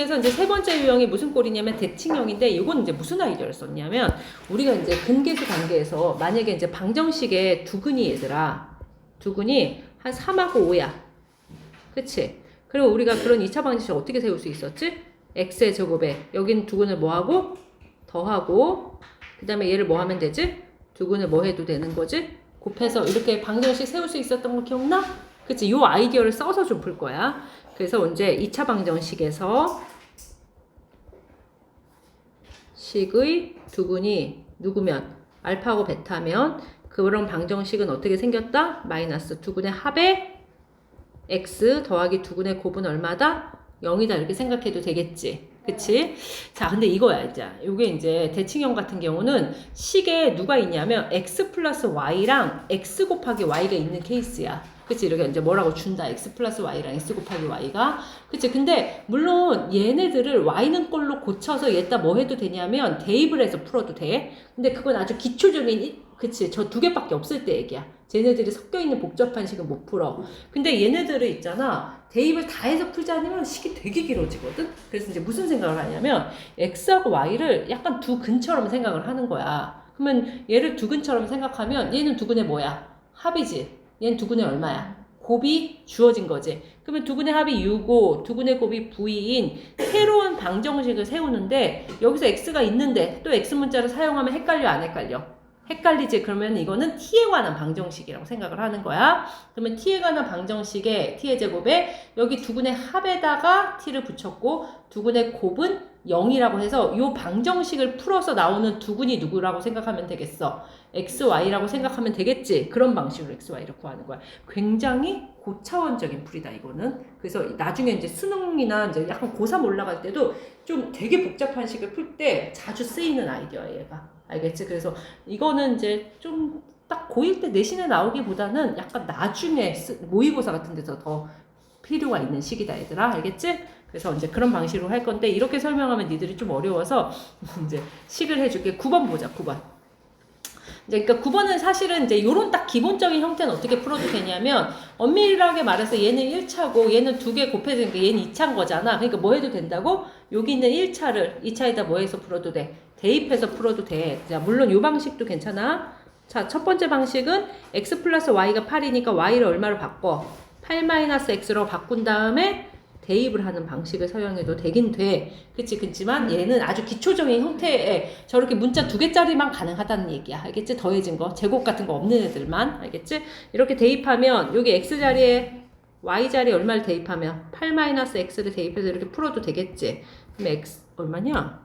그래서 이제 세 번째 유형이 무슨 꼴이냐면 대칭형인데 이건 이제 무슨 아이디어를 썼냐면 우리가 이제 근계수 관계에서 만약에 이제 방정식에 두근이 얘들아 두근이 한 3하고 5야. 그치? 그리고 우리가 그런 2차 방정식을 어떻게 세울 수 있었지? x의 제곱에 여긴 두근을 뭐 하고 더하고 그 다음에 얘를 뭐 하면 되지? 두근을 뭐 해도 되는 거지? 곱해서 이렇게 방정식 세울 수 있었던 거 기억나? 그치? 요 아이디어를 써서 좀 풀 거야. 그래서 이제 2차 방정식에서 식의 두근이 누구면 알파하고 베타면 그런 방정식은 어떻게 생겼다? 마이너스 두근의 합에 x 더하기 두근의 곱은 얼마다? 0이다 이렇게 생각해도 되겠지. 그치? 자, 근데 이거야, 이제. 요게 이제 대칭형 같은 경우는 식에 누가 있냐면 x 플러스 y랑 x 곱하기 y가 있는 케이스야. 그치? 이렇게 이제 뭐라고 준다. x 플러스 y랑 x 곱하기 y가. 그치? 근데 물론 얘네들을 y는 걸로 고쳐서 얘다 뭐 해도 되냐면 대입을 해서 풀어도 돼. 근데 그건 아주 기초적인 그치? 저 두 개밖에 없을 때 얘기야. 쟤네들이 섞여있는 복잡한 식은 못 풀어. 근데 얘네들을 있잖아. 대입을 다 해서 풀지 않으면 식이 되게 길어지거든? 그래서 이제 무슨 생각을 하냐면 x하고 y를 약간 두 근처럼 생각을 하는 거야. 그러면 얘를 두 근처럼 생각하면 얘는 두근의 뭐야? 합이지. 얘는 두근의 얼마야? 곱이 주어진 거지. 그러면 두근의 합이 6고 두근의 곱이 v인 새로운 방정식을 세우는데 여기서 x가 있는데 또 x 문자를 사용하면 헷갈려 안 헷갈려? 헷갈리지? 그러면 이거는 t에 관한 방정식이라고 생각을 하는 거야. 그러면 t에 관한 방정식에 t의 제곱에 여기 두근의 합에다가 t를 붙였고 두근의 곱은 0이라고 해서 이 방정식을 풀어서 나오는 두근이 누구라고 생각하면 되겠어? xy라고 생각하면 되겠지? 그런 방식으로 xy를 구하는 거야. 굉장히 고차원적인 풀이다 이거는. 그래서 나중에 이제 수능이나 이제 약간 고3 올라갈 때도 좀 되게 복잡한 식을 풀 때 자주 쓰이는 아이디어야 얘가. 알겠지? 그래서 이거는 이제 좀 딱 고1 때 내신에 나오기보다는 약간 나중에 모의고사 같은 데서 더 필요가 있는 식이다 얘들아. 알겠지? 그래서 이제 그런 방식으로 할 건데 이렇게 설명하면 니들이 좀 어려워서 이제 식을 해줄게. 9번 보자. 9번. 이제 그러니까 9번은 사실은 이제 요런 딱 기본적인 형태는 어떻게 풀어도 되냐면 엄밀하게 말해서 얘는 1차고 얘는 두 개 곱해지니까 얘는 2차인 거잖아. 그러니까 뭐 해도 된다고? 여기 있는 1차를 2차에다 뭐 해서 풀어도 돼? 대입해서 풀어도 돼. 자, 물론 요 방식도 괜찮아. 자, 첫 번째 방식은 x 플러스 y가 8이니까 y를 얼마로 바꿔? 8-x로 바꾼 다음에 대입을 하는 방식을 사용해도 되긴 돼. 그치? 그렇지만 얘는 아주 기초적인 형태에 저렇게 문자 두 개짜리만 가능하다는 얘기야. 알겠지? 더해진 거. 제곱 같은 거 없는 애들만. 알겠지? 이렇게 대입하면 여기 x자리에 y자리에 얼마를 대입하면 8-x를 대입해서 이렇게 풀어도 되겠지? 그럼 x 얼마냐?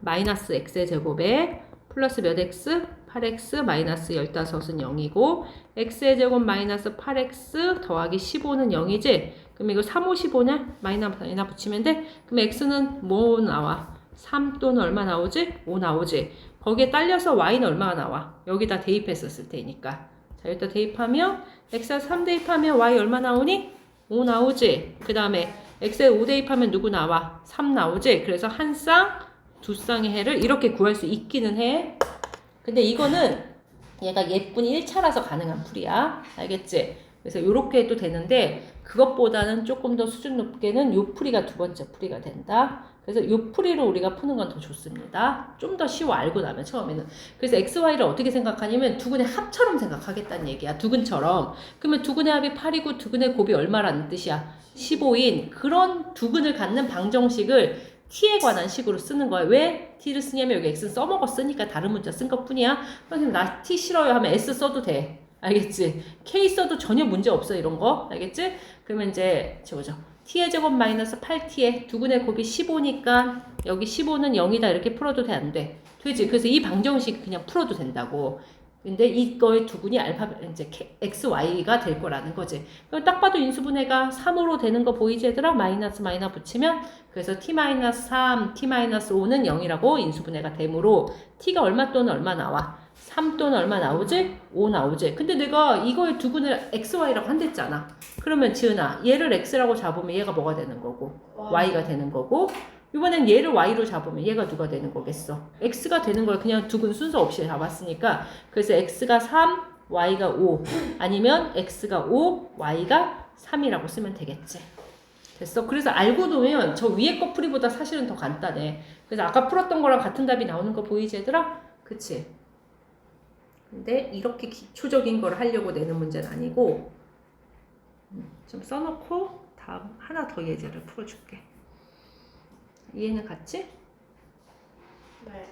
마이너스 x의 제곱에 플러스 몇 x? 8x 마이너스 15은 0이고 x의 제곱 마이너스 8x 더하기 15는 0이지? 그럼 이거 3, 5, 15냐? 마이너스 붙이면 돼? 그럼 x는 뭐 나와? 3 또는 얼마 나오지? 5 나오지? 거기에 딸려서 y는 얼마가 나와? 여기다 대입했었을 테니까. 자, 여기다 대입하면 x에 3 대입하면 y 얼마 나오니? 5 나오지? 그 다음에 x에 5 대입하면 누구 나와? 3 나오지? 그래서 한 쌍, 두 쌍의 해를 이렇게 구할 수 있기는 해. 근데 이거는 얘가 예쁜이 1차라서 가능한 풀이야. 알겠지? 그래서 이렇게 해도 되는데 그것보다는 조금 더 수준 높게는 요 풀이가 두 번째 풀이가 된다. 그래서 요 풀이로 우리가 푸는 건 더 좋습니다. 좀 더 쉬워 알고 나면 처음에는. 그래서 xy를 어떻게 생각하냐면 두근의 합처럼 생각하겠다는 얘기야. 두근처럼. 그러면 두근의 합이 8이고 두근의 곱이 얼마라는 뜻이야? 15인 그런 두근을 갖는 방정식을 t에 관한 식으로 쓰는 거야. 왜 t를 쓰냐면 여기 x는 써먹었으니까 다른 문자 쓴 것 뿐이야. 선생님 나 t 싫어요 하면 s 써도 돼. 알겠지? k 써도 전혀 문제 없어 이런 거. 알겠지? 그러면 이제 저거죠. t의 제곱 마이너스 8t에 두근의 곱이 15니까 여기 15는 0이다 이렇게 풀어도 돼 안 돼? 되지? 그래서 이 방정식 그냥 풀어도 된다고. 근데 이거의 두근이 알파 이제 x, y가 될 거라는 거지. 그럼 딱 봐도 인수분해가 3으로 되는 거 보이지 얘들아? 마이너스 붙이면 그래서 t-3, t-5는 0이라고 인수분해가 되므로 t가 얼마 또는 얼마 나와? 3 또는 얼마 나오지? 5 나오지? 근데 내가 이거의 두근을 x, y라고 한댔잖아. 그러면 지은아 얘를 x라고 잡으면 얘가 뭐가 되는 거고 y가 되는 거고 이번엔 얘를 y로 잡으면 얘가 누가 되는 거겠어? x가 되는 걸 그냥 두근 순서 없이 잡았으니까 그래서 x가 3, y가 5 아니면 x가 5, y가 3이라고 쓰면 되겠지. 됐어? 그래서 알고 놓으면 저 위에 거 풀이보다 사실은 더 간단해. 그래서 아까 풀었던 거랑 같은 답이 나오는 거 보이지 얘들아? 그치? 근데 이렇게 기초적인 걸 하려고 내는 문제는 아니고 좀 써놓고 다음 하나 더 예제를 풀어줄게. 이해는 갔지? 네.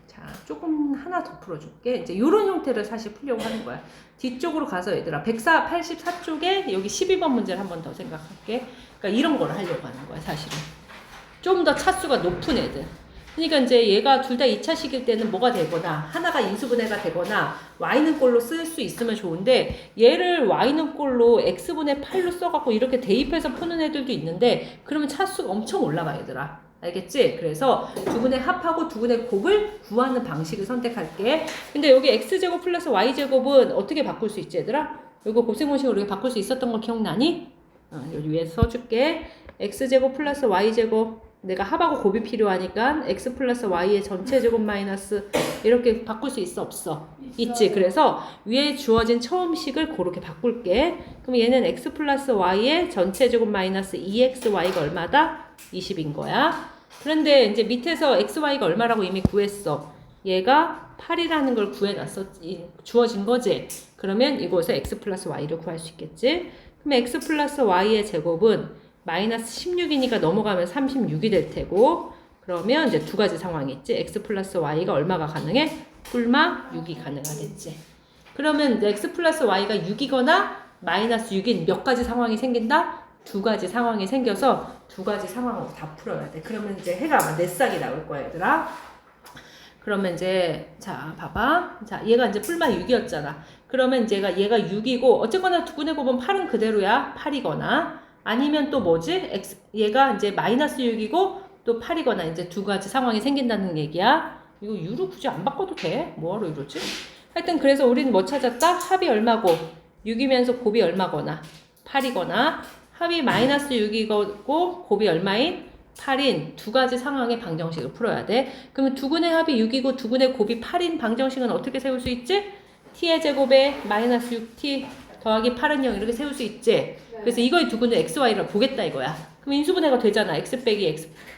자, 조금 하나 더 풀어줄게. 이제 이런 형태를 사실 풀려고 하는 거야. 뒤쪽으로 가서 얘들아, 184쪽에 여기 12번 문제를 한 번 더 생각할게. 그러니까 이런 걸 하려고 하는 거야, 사실은. 좀 더 차수가 높은 애들. 그러니까 이제 얘가 둘 다 2차식일 때는 뭐가 되거나, 하나가 인수분해가 되거나, y는 꼴로 쓸 수 있으면 좋은데, 얘를 y는 꼴로 x분의 8로 써갖고 이렇게 대입해서 푸는 애들도 있는데, 그러면 차수가 엄청 올라가, 얘들아. 알겠지? 그래서 두분의 합하고 두분의 곱을 구하는 방식을 선택할게. 근데 여기 x제곱 플러스 y제곱은 어떻게 바꿀 수 있지, 얘들아? 이거 곱셈공식으로 우리가 바꿀 수 있었던 거 기억나니? 여기 위에 써줄게. x제곱 플러스 y제곱. 내가 합하고 곱이 필요하니까 x 플러스 y의 전체 제곱 마이너스 이렇게 바꿀 수 있어, 없어? 있지. 그래서 위에 주어진 처음 식을 그렇게 바꿀게. 그럼 얘는 x 플러스 y의 전체 제곱 마이너스 2xy가 얼마다? 20인 거야. 그런데 이제 밑에서 xy가 얼마라고 이미 구했어. 얘가 8이라는 걸 구해놨어. 주어진 거지. 그러면 이곳에 x 플러스 y를 구할 수 있겠지. 그럼 x 플러스 y의 제곱은 마이너스 16이니까 넘어가면 36이 될 테고, 그러면 이제 두 가지 상황이 있지. x 플러스 y가 얼마가 가능해? 뿔마 6이 가능하겠지. 그러면 이제 x 플러스 y가 6이거나 마이너스 6인 몇 가지 상황이 생긴다? 두 가지 상황이 생겨서 두 가지 상황을 다 풀어야 돼. 그러면 이제 해가 아마 내 싹이 나올 거야, 얘들아. 그러면 이제 자 봐봐. 자 얘가 이제 뿔마 6이었잖아. 그러면 이제 얘가 6이고 어쨌거나 두분의 곱은 8은 그대로야. 8이거나 아니면 또 뭐지? 얘가 이제 마이너스 6이고 또 8이거나 이제 두 가지 상황이 생긴다는 얘기야. 이거 유로 굳이 안 바꿔도 돼? 뭐하러 이러지? 하여튼 그래서 우리는 뭐 찾았다? 합이 얼마고 6이면서 곱이 얼마거나 8이거나 합이 마이너스 6이고 곱이 얼마인? 8인 두 가지 상황의 방정식을 풀어야 돼. 그러면 두근의 합이 6이고 두근의 곱이 8인 방정식은 어떻게 세울 수 있지? t의 제곱에 마이너스 6t 더하기 8은 0 이렇게 세울 수 있지? 그래서 이거의 두근을 xy를 보겠다 이거야. 그럼 인수분해가 되잖아. x 빼기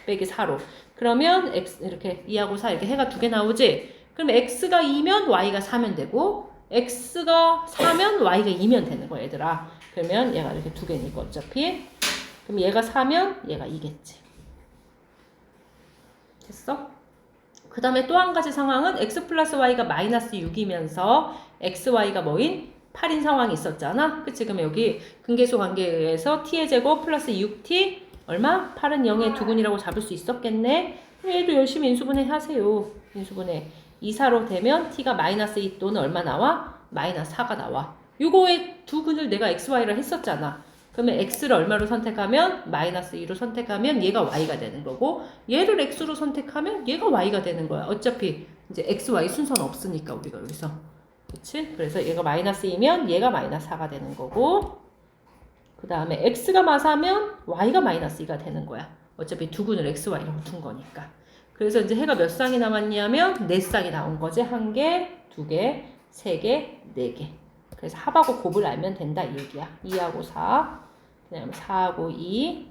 4로. 그러면 x 이렇게 2하고 4 이렇게 해가 두 개 나오지? 그럼 x가 2면 y가 4면 되고 x가 4면 y가 2면 되는 거야 얘들아. 그러면 얘가 이렇게 두 개니까 어차피. 그럼 얘가 4면 얘가 2겠지. 됐어? 그 다음에 또 한 가지 상황은 x 플러스 y가 마이너스 6이면서 xy가 뭐인? 8인 상황이 있었잖아. 그치? 그러면 여기 근계수 관계에 의해서 t의 제곱 플러스 6t 얼마? 8은 0의 두근이라고 잡을 수 있었겠네. 얘도 열심히 인수분해 하세요. 인수분해. 2, 4로 되면 t가 마이너스 2 또는 얼마 나와? 마이너스 4가 나와. 요거의 두근을 내가 xy를 했었잖아. 그러면 x를 얼마로 선택하면 마이너스 2로 선택하면 얘가 y가 되는 거고 얘를 x로 선택하면 얘가 y가 되는 거야. 어차피 이제 x, y 순서는 없으니까 우리가 여기서. 그치? 그래서 얘가 마이너스 2면 얘가 마이너스 4가 되는 거고 그 다음에 x가 마사면 y가 마이너스 2가 되는 거야. 어차피 두근을 x, y로 둔 거니까. 그래서 이제 해가 몇 쌍이 남았냐면 4쌍이 나온 거지. 1개, 2개, 3개, 4개. 그래서 합하고 곱을 알면 된다 이 얘기야. 2하고 4, 그 다음에 4하고 2,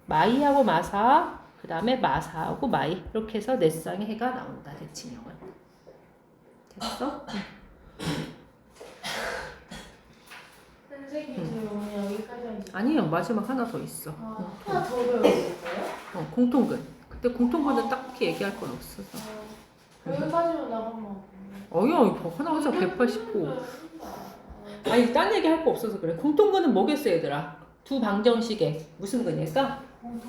마이하고 마사, 그 다음에 마사하고 마이. 이렇게 해서 4쌍의 해가 나온다. 대칭형은. 됐어? 선생님 저 오늘 여기까지 하죠. 아니요. 마지막 하나 더 있어. 하나 더 배워야 될까요? 공통근. 그때 공통근은 딱히 얘기할 건 없어서. 여기까지만 나가면 어여, 하나 하자 189. 아니, 딴 얘기 할 거 없어서 그래. 공통근은 뭐겠어, 얘들아? 두 방정식에 무슨 근일까?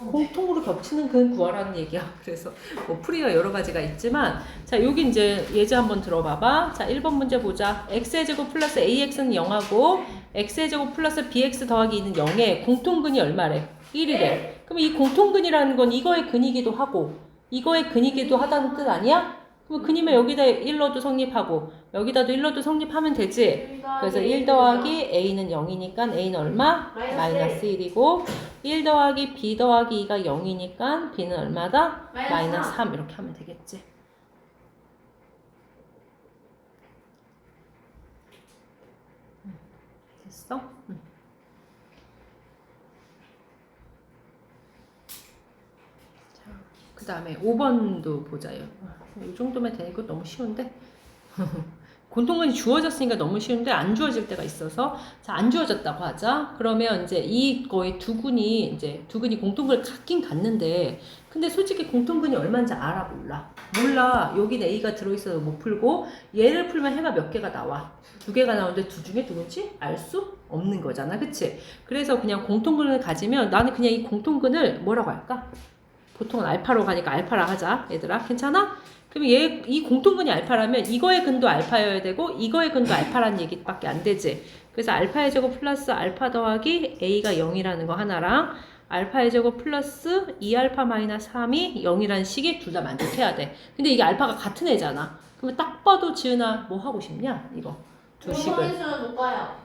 공통으로 겹치는 근 구하라는 얘기야. 그래서 뭐 풀이가 여러 가지가 있지만 자, 여기 이제 예제 한번 들어봐봐. 자, 1번 문제 보자. x의 제곱 플러스 ax는 0하고 x의 제곱 플러스 bx 더하기 2는 0에 공통근이 얼마래? 1이래. 그럼 이 공통근이라는 건 이거의 근이기도 하고 이거의 근이기도 하다는 뜻 아니야? 그럼 근이면 여기다 1로도 성립하고 여기다도 1로도 성립하면 되지. 그래서 1 더하기 a는 0이니까 a는 얼마? 마이너스 1이고 1 더하기 b 더하기 2가 0이니까 b는 얼마다? 마이너스 3 이렇게 하면 되겠지. 됐어? 그 다음에 5번도 보자요. 이 정도면 되니까 너무 쉬운데. 공통근이 주어졌으니까 너무 쉬운데 안 주어질 때가 있어서 자, 안 주어졌다고 하자. 그러면 이제 이 거의 두 근이 공통근을 갖긴 갖는데 근데 솔직히 공통근이 얼마인지 알아 몰라. 몰라. 여기 A가 들어있어서 못 풀고 얘를 풀면 해가 몇 개가 나와. 2개가 나오는데 둘 중에 누군지 알 수 없는 거잖아. 그치? 그래서 그냥 공통근을 가지면 나는 그냥 이 공통근을 뭐라고 할까? 보통은 알파로 가니까 알파라 하자. 얘들아 괜찮아? 그럼 이 공통근이 알파라면 이거의 근도 알파여야 되고 이거의 근도 알파라는 얘기밖에 안 되지. 그래서 알파의 제곱 플러스 알파 더하기 A가 0이라는 거 하나랑 알파의 제곱 플러스 2알파 마이너스 3이 0이라는 식이 둘 다 만족해야 돼. 근데 이게 알파가 같은 애잖아. 그러면 딱 봐도 지은아 뭐 하고 싶냐? 이거 두 식을. 공통인수는 못 가요.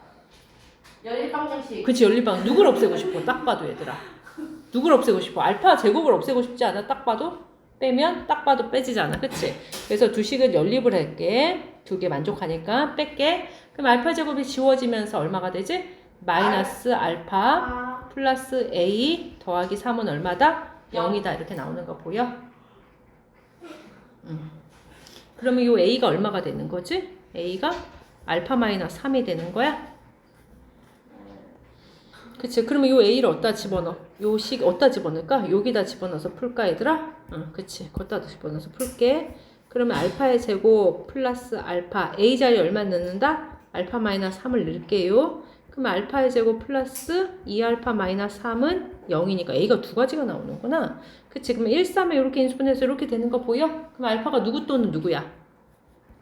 연립방정식. 그치 연립방 누굴 없애고 싶어? 딱 봐도 얘들아. 누굴 없애고 싶어? 알파 제곱을 없애고 싶지 않아? 딱 봐도? 빼면 딱 봐도 빼지잖아. 그치? 그래서 두 식은 연립을 할게. 2개 만족하니까 뺄게. 그럼 알파 제곱이 지워지면서 얼마가 되지? 마이너스 알파 플러스 A 더하기 3은 얼마다? 0이다. 이렇게 나오는 거 보여? 그러면 이 A가 얼마가 되는 거지? A가 알파 마이너스 3이 되는 거야? 그치. 그러면 요 A를 어디다 집어넣어? 요 식 어디다 집어넣을까? 여기다 집어넣어서 풀까 얘들아? 응, 그치. 거기다 집어넣어서 풀게. 그러면 알파의 제곱 플러스 알파 A 자리에 얼마 넣는다? 알파 마이너스 3을 넣을게요. 그럼 알파의 제곱 플러스 2알파 마이너스 3은 0이니까 A가 두 가지가 나오는구나. 그치. 그러면 1, 3에 이렇게 인수분해서 이렇게 되는 거 보여? 그럼 알파가 누구 또는 누구야?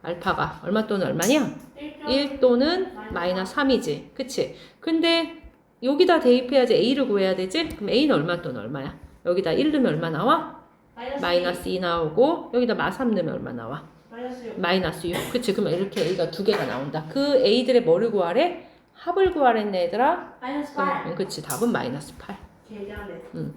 알파가 얼마 또는 얼마냐? 1 또는 마이너스 3이지. 그치. 근데 여기다 대입해야지 A를 구해야 되지? 그럼 A는 얼마 또는 얼마야? 여기다 1 넣으면 얼마 나와? 마이너스 2 나오고 여기다 마3 넣으면 얼마 나와? 마이너스 6. 그치. 그러면 이렇게 A가 두 개가 나온다. 그 A들의 뭐를 구하래? 합을 구하랬네 얘들아. 마이너스 8. 그치. 답은 마이너스 8. 계량해. 응.